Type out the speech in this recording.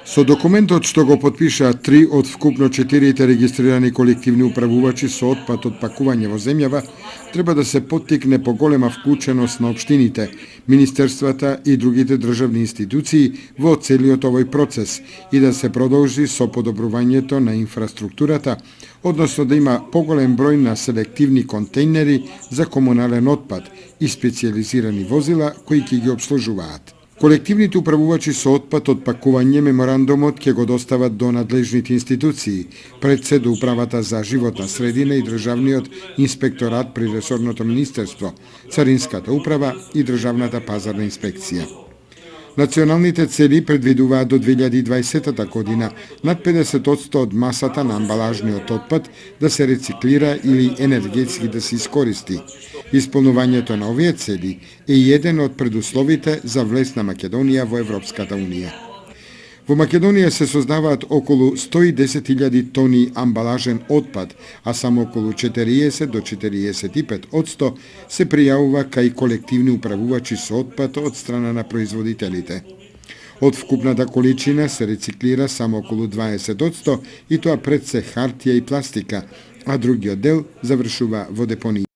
Со документот што го потпишаа 3 од вкупно 4 регистрирани колективни управувачи со отпад од пакување во земјава, треба да се поттикне поголема вклученост на општините, министерствата и другите државни институции во целиот овој процес и да се продолжи со подобрувањето на инфраструктурата, односно да има поголем број на селективни контейнери за комунален отпад и специјализирани возила кои ќе ги обслужуваат. Колективните управувачи со отпад од пакување меморандумот ќе го достават до надлежните институции, пред се до Управата за животна средина и Државниот инспекторат при ресорното министерство, Царинската управа и Државната пазарна инспекција. Националните цели предвидуваат до 2020 година над 50% од масата на амбалажниот отпад да се рециклира или енергетски да се искористи. Исполнувањето на овие цели е еден од предусловите за влез на Македонија во Европската унија. Во Македонија се создаваат околу 110.000 тони амбалажен отпад, а само околу 40 до 45% се пријавува кај колективни управувачи со отпад од страна на производителите. Од вкупната количина се рециклира само околу 20% и тоа пред се хартија и пластика, а другиот дел завршува во депонија.